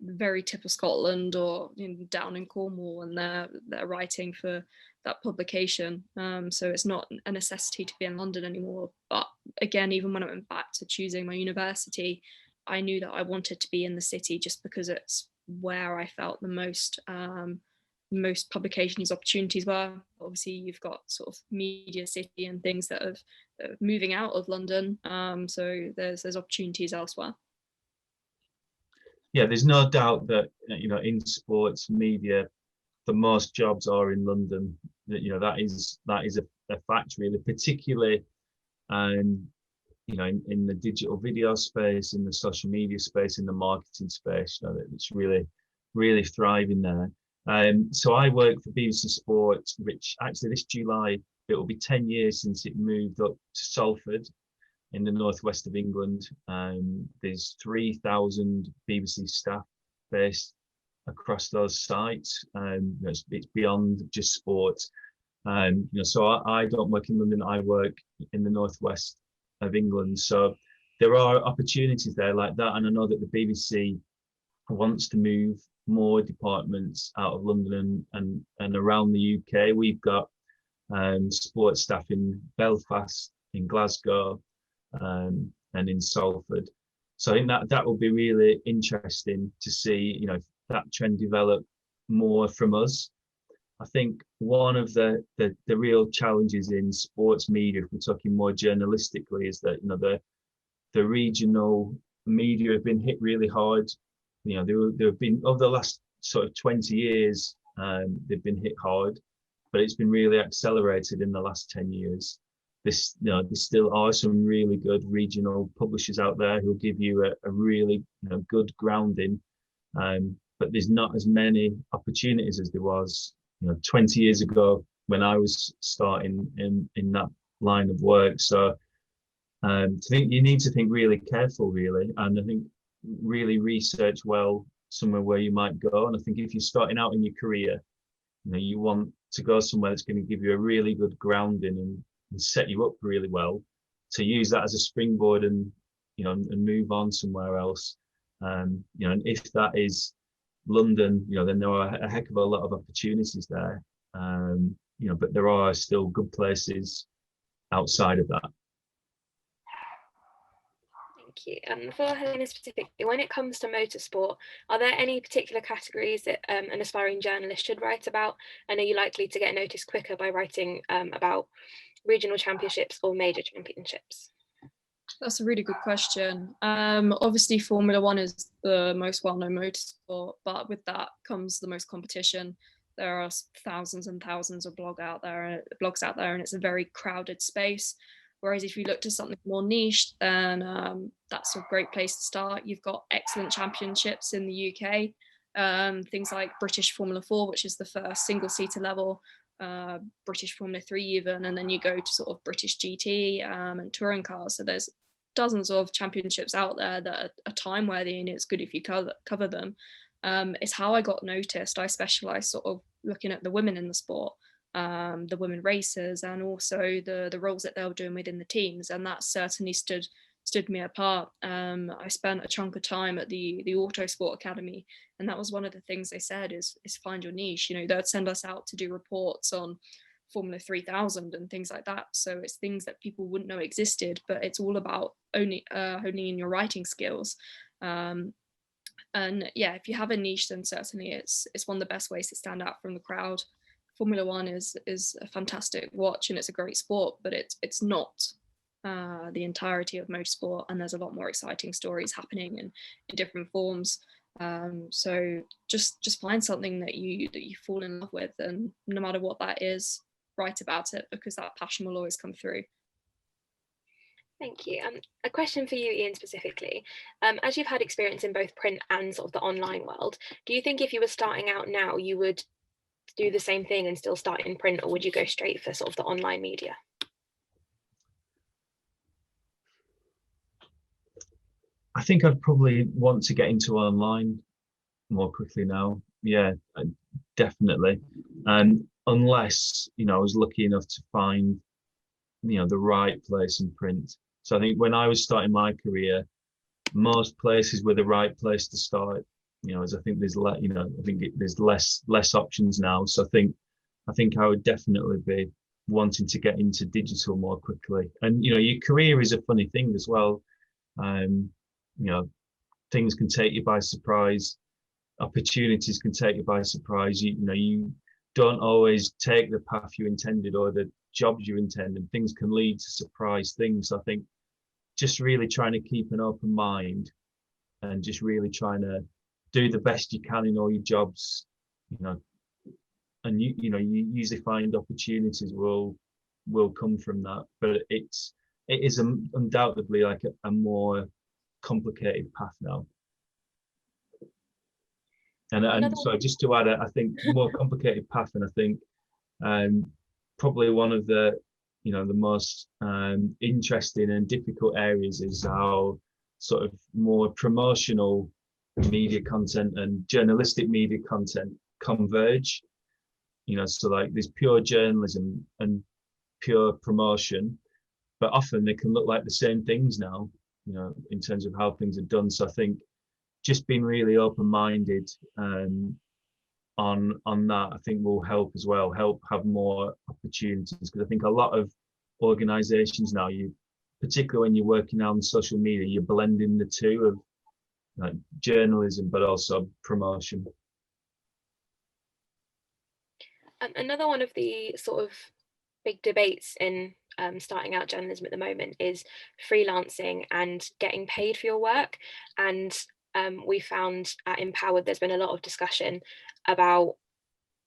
very tip of Scotland or down in Cornwall, and they're writing for that publication. So it's not a necessity to be in London anymore. But again, even when I went back to choosing my university, I knew that I wanted to be in the city just because it's where I felt the most publications opportunities were. Obviously you've got sort of Media City and things that are moving out of London, so there's opportunities elsewhere. Yeah, there's no doubt that in sports media the most jobs are in London. That is a fact, really, particularly in the digital video space, in the social media space, in the marketing space. It's really thriving there. So I work for BBC Sport, which actually this July, it will be 10 years since it moved up to Salford in the northwest of England. There's 3,000 BBC staff based across those sites. It's beyond just sport. So I don't work in London, I work in the northwest of England. So there are opportunities there like that. And I know that the BBC wants to move more departments out of London and around the UK. We've got sports staff in Belfast, in Glasgow, and in Salford. So I think that will be really interesting to see, that trend develop more from us. I think one of the real challenges in sports media, if we're talking more journalistically, is that, you know, the regional media have been hit really hard. You know, there have been, over the last sort of 20 years, they've been hit hard, but it's been really accelerated in the last 10 years. You know, there still are some really good regional publishers out there who'll give you a really, you know, good grounding, but there's not as many opportunities as there was, you know, 20 years ago when I was starting in that line of work. So I think you need to think really careful, really, and I think really research well somewhere where you might go. And I think if you're starting out in your career, you know, you want to go somewhere that's going to give you a really good grounding and set you up really well to use that as a springboard and, you know, and move on somewhere else. You know, and if that is London, you know, then there are a heck of a lot of opportunities there. You know, but there are still good places outside of that. Thank you. And for Helena specifically, when it comes to motorsport, are there any particular categories that an aspiring journalist should write about? And are you likely to get noticed quicker by writing about regional championships or major championships? That's a really good question. Obviously, Formula One is the most well-known motorsport, but with that comes the most competition. There are thousands and thousands of blogs out there, and it's a very crowded space. Whereas if you look to something more niche, then that's a great place to start. You've got excellent championships in the UK, things like British Formula 4, which is the first single-seater level, British Formula 3 even, and then you go to sort of British GT and touring cars. So there's dozens of championships out there that are time-worthy, and it's good if you cover them. It's how I got noticed. I specialise sort of looking at the women in the sport, the women racers, and also the roles that they were doing within the teams, and that certainly stood me apart. I spent a chunk of time at the Autosport Academy, and that was one of the things they said is find your niche. You know, they'd send us out to do reports on Formula 3000 and things like that. So it's things that people wouldn't know existed, but it's all about honing in your writing skills. And yeah, if you have a niche, then certainly it's one of the best ways to stand out from the crowd. Formula One is a fantastic watch and it's a great sport, but it's not the entirety of motorsport, and there's a lot more exciting stories happening in different forms. So just find something that you fall in love with, and no matter what that is, write about it, because that passion will always come through. Thank you. A question for you, Ian, specifically. As you've had experience in both print and sort of the online world, do you think if you were starting out now, you would do the same thing and still start in print, or would you go straight for sort of the online media? I think I'd probably want to get into online more quickly now. Yeah, definitely. And unless, you know, I was lucky enough to find, you know, the right place in print. So I think when I was starting my career, most places were the right place to start. You know, as I think there's there's less options now. So I think I would definitely be wanting to get into digital more quickly. And you know, your career is a funny thing as well. You know, things can take you by surprise. Opportunities can take you by surprise. You know, you don't always take the path you intended or the jobs you intended. Things can lead to surprise things. I think just really trying to keep an open mind and just really trying to do the best you can in all your jobs, you know, and you usually find opportunities will come from that. But it is undoubtedly like a more complicated path now. And so just to add, I think more complicated path, and I think probably one of the most interesting and difficult areas is how sort of more promotional media content and journalistic media content converge. You know, so like there's pure journalism and pure promotion, but often they can look like the same things now, you know, in terms of how things are done. So I think just being really open-minded on that, I think will help as well, help have more opportunities, because I think a lot of organizations now, particularly when you're working on social media, you're blending the two of like journalism but also promotion. Another one of the sort of big debates in starting out journalism at the moment is freelancing and getting paid for your work. And we found at Empowered there's been a lot of discussion about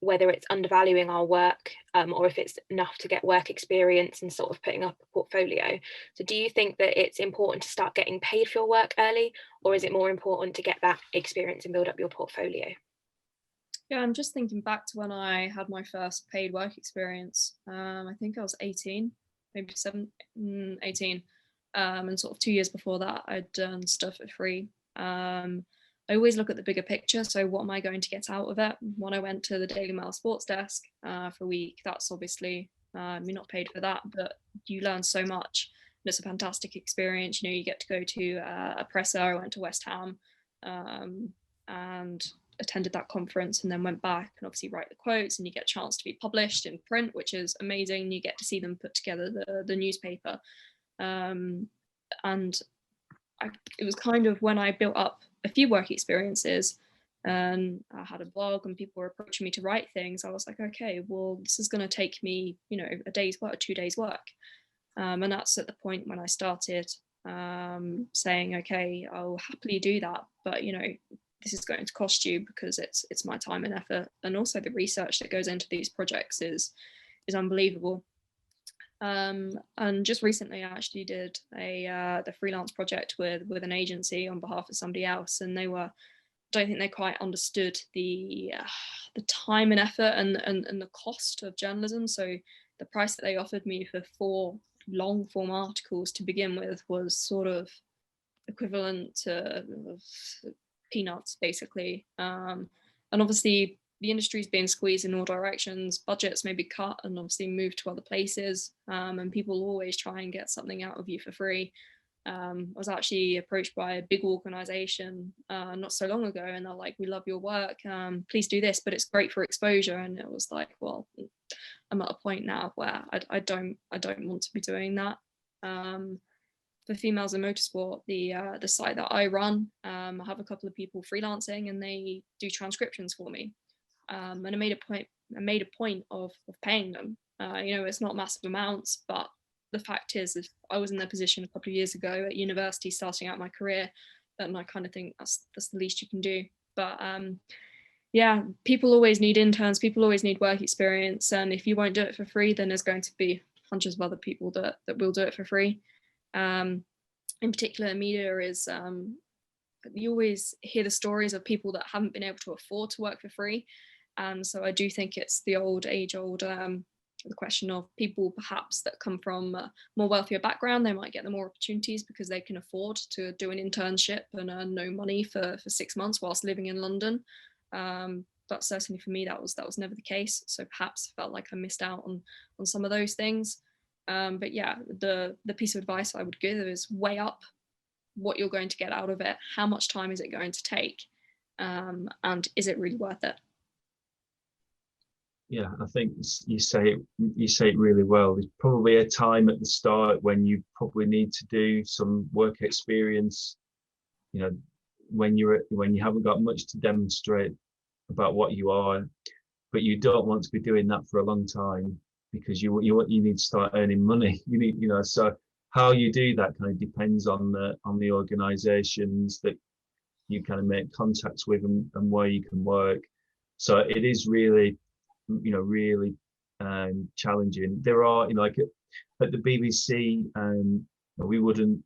whether it's undervaluing our work or if it's enough to get work experience and sort of putting up a portfolio. So do you think that it's important to start getting paid for your work early, or is it more important to get that experience and build up your portfolio? Yeah, I'm just thinking back to when I had my first paid work experience. I think I was 18, maybe 18. And sort of 2 years before that, I'd done stuff for free. I always look at the bigger picture. So what am I going to get out of it? When I went to the Daily Mail sports desk for a week, that's obviously, you're not paid for that, but you learn so much. And it's a fantastic experience. You know, you get to go to a presser. I went to West Ham and attended that conference and then went back and obviously write the quotes, and you get a chance to be published in print, which is amazing. You get to see them put together the newspaper. And it was kind of when I built up a few work experiences and I had a blog and people were approaching me to write things, I was like, okay, well, this is going to take me, you know, a day's work, 2 days work. And that's at the point when I started saying, okay, I'll happily do that, but, you know, this is going to cost you because it's my time and effort. And also the research that goes into these projects is unbelievable. And just recently I actually did the freelance project with an agency on behalf of somebody else, and I don't think they quite understood the time and effort and the cost of journalism. So the price that they offered me for 4 long form articles to begin with was sort of equivalent to peanuts, basically. And obviously the industry's being squeezed in all directions, budgets may be cut and obviously moved to other places, and people always try and get something out of you for free. I was actually approached by a big organization not so long ago, and they're like, we love your work, please do this, but it's great for exposure. And it was like, well, I'm at a point now where I don't want to be doing that. For Females in Motorsport, the site that I run, I have a couple of people freelancing and they do transcriptions for me. And I made a point of paying them. You know, it's not massive amounts, but the fact is, if I was in their position a couple of years ago at university, starting out my career, then I kind of think that's the least you can do. But yeah, people always need interns, people always need work experience, and if you won't do it for free, then there's going to be hundreds of other people that will do it for free. In particular, media is you always hear the stories of people that haven't been able to afford to work for free. And so I do think it's the age-old the question of people perhaps that come from a more wealthier background, they might get the more opportunities because they can afford to do an internship and earn no money for 6 months whilst living in London. But certainly for me, that was never the case. So perhaps I felt like I missed out on some of those things. But yeah, the piece of advice I would give is weigh up what you're going to get out of it. How much time is it going to take? And is it really worth it? Yeah, I think you say it really well. There's probably a time at the start when you probably need to do some work experience, you know, when you haven't got much to demonstrate about what you are, but you don't want to be doing that for a long time because you need to start earning money. You need, you know, so how you do that kind of depends on the organizations that you kind of make contacts with and where you can work. So it is really, you know, really challenging. There are, you know, like at the BBC, we wouldn't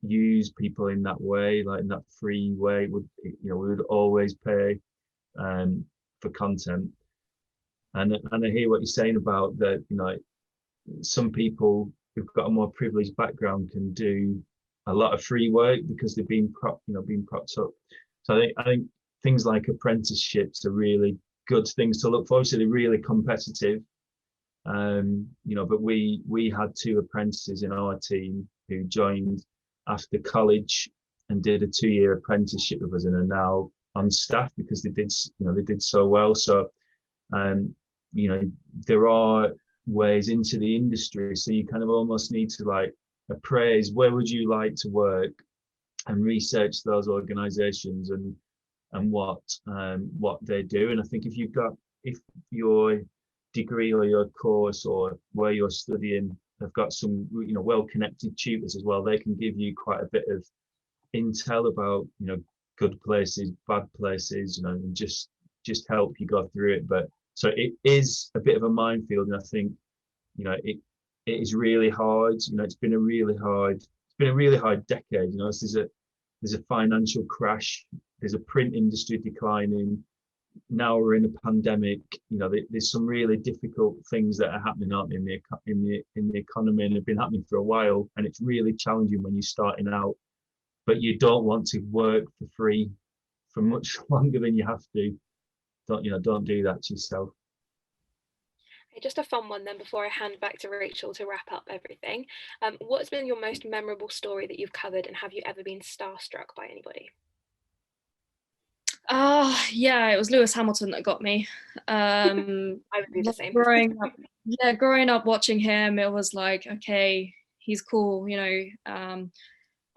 use people in that way, like in that free way. We would always pay for content. And I hear what you're saying about that, you know, some people who've got a more privileged background can do a lot of free work because they've been propped up. So I think things like apprenticeships are really good things to look for. So they're really competitive. You know, but we had 2 apprentices in our team who joined after college and did a 2-year apprenticeship with us and are now on staff because they did so well. So you know, there are ways into the industry, so you kind of almost need to like appraise where would you like to work and research those organizations and what they do. And I think if you're degree or your course or where you're studying have got some, you know, well-connected tutors as well. They can give you quite a bit of intel about, you know, good places, bad places, you know, and just help you go through it. But so it is a bit of a minefield, and I think, you know, it is really hard. You know, it's been a really hard decade. You know, there's a financial crash, there's a print industry declining. Now we're in a pandemic. You know, there's some really difficult things that are happening, aren't they, in the economy, and have been happening for a while. And it's really challenging when you're starting out, but you don't want to work for free for much longer than you have to. Don't do that to yourself. Just a fun one then before I hand back to Rachel to wrap up everything. What's been your most memorable story that you've covered, and have you ever been starstruck by anybody? Yeah, it was Lewis Hamilton that got me. I would do the same. Growing up watching him, it was like, okay, he's cool, you know.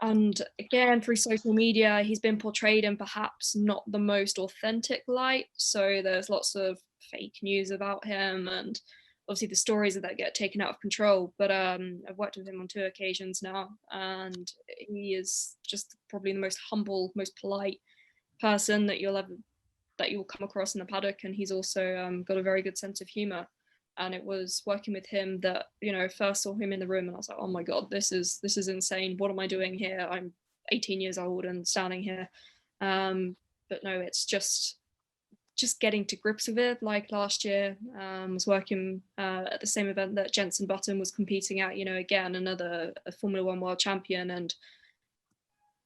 And again, through social media, he's been portrayed in perhaps not the most authentic light. So there's lots of fake news about him, and obviously the stories that get taken out of control. But I've worked with him on 2 occasions now, and he is just probably the most humble, most polite person that you'll come across in the paddock. And he's also got a very good sense of humor. And it was working with him that, you know, first saw him in the room and I was like, oh my God, this is insane. What am I doing here? I'm 18 years old and standing here. But no, it's just getting to grips with it. Like last year, I was working at the same event that Jenson Button was competing at, you know, again, another Formula One world champion. And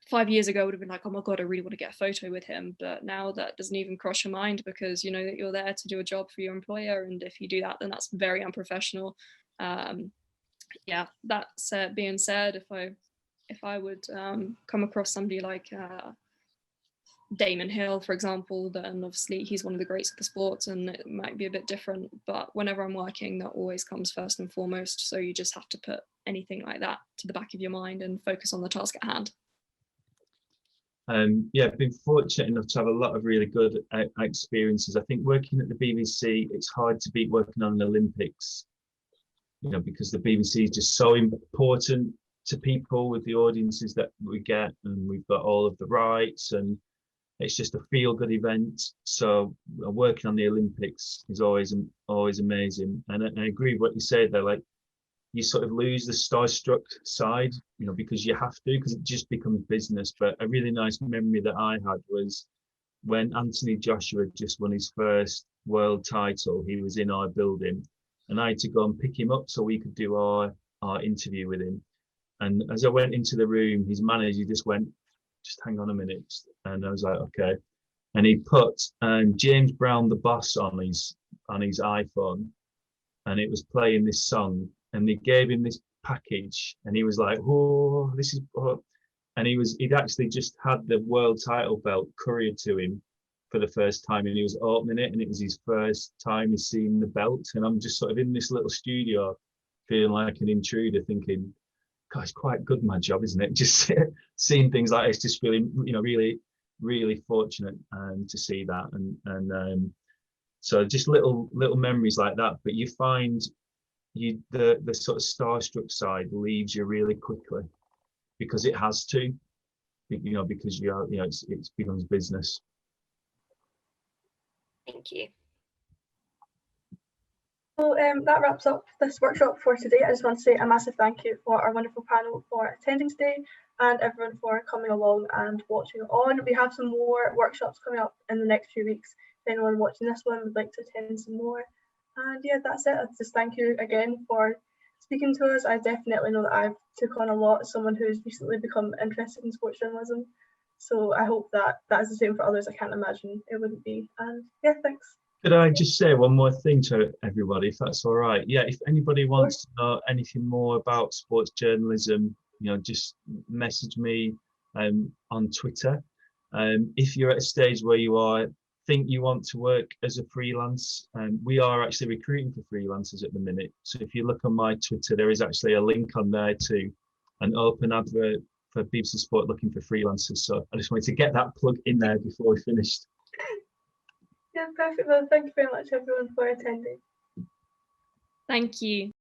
5 years ago, I would have been like, oh my God, I really want to get a photo with him. But now that doesn't even cross your mind, because you know that you're there to do a job for your employer. And if you do that, then that's very unprofessional. Yeah, that's being said, if I would come across somebody like Damon Hill, for example, then obviously he's one of the greats of the sport and it might be a bit different. But whenever I'm working, that always comes first and foremost. So you just have to put anything like that to the back of your mind and focus on the task at hand. Yeah, I've been fortunate enough to have a lot of really good experiences. I think working at the BBC, it's hard to beat working on the Olympics, you know, because the BBC is just so important to people with the audiences that we get, and we've got all of the rights, and it's just a feel-good event. So working on the Olympics is always amazing. And I agree with what you said there, like, you sort of lose the starstruck side, you know, because you have to, because it just becomes business. But a really nice memory that I had was when Anthony Joshua just won his first world title. He was in our building and I had to go and pick him up so we could do our interview with him. And as I went into the room, his manager just went, just hang on a minute. And I was like, okay. And he put James Brown, the Boss on his iPhone, and it was playing this song. And they gave him this package, and he was like, "Oh, this is," and he'd actually just had the world title belt couriered to him for the first time, and he was opening it, and it was his first time he's seen the belt. And I'm just sort of in this little studio, feeling like an intruder, thinking, "God, it's quite good, my job, isn't it?" Just seeing things like this, just feeling, you know, really, really fortunate to see that, and so just little memories like that. But you find the sort of starstruck side leaves you really quickly, because it has to, you know, because it becomes business. Thank you. So that wraps up this workshop for today. I just want to say a massive thank you for our wonderful panel for attending today, and everyone for coming along and watching on. We have some more workshops coming up in the next few weeks. If anyone watching this one would like to attend some more. And yeah, that's it. Just thank you again for speaking to us. I definitely know that I've took on a lot as someone who's recently become interested in sports journalism. So I hope that is the same for others. I can't imagine it wouldn't be. And yeah, thanks. Could I just say one more thing to everybody, if that's all right? Yeah, if anybody wants to know anything more about sports journalism, you know, just message me on Twitter. If you're at a stage where you think you want to work as a freelance, we are actually recruiting for freelancers at the minute. So if you look on my Twitter, there is actually a link on there to an open advert for BBC Sport looking for freelancers. So I just wanted to get that plug in there before we finished. Yeah, perfect. Well, thank you very much, everyone, for attending. Thank you.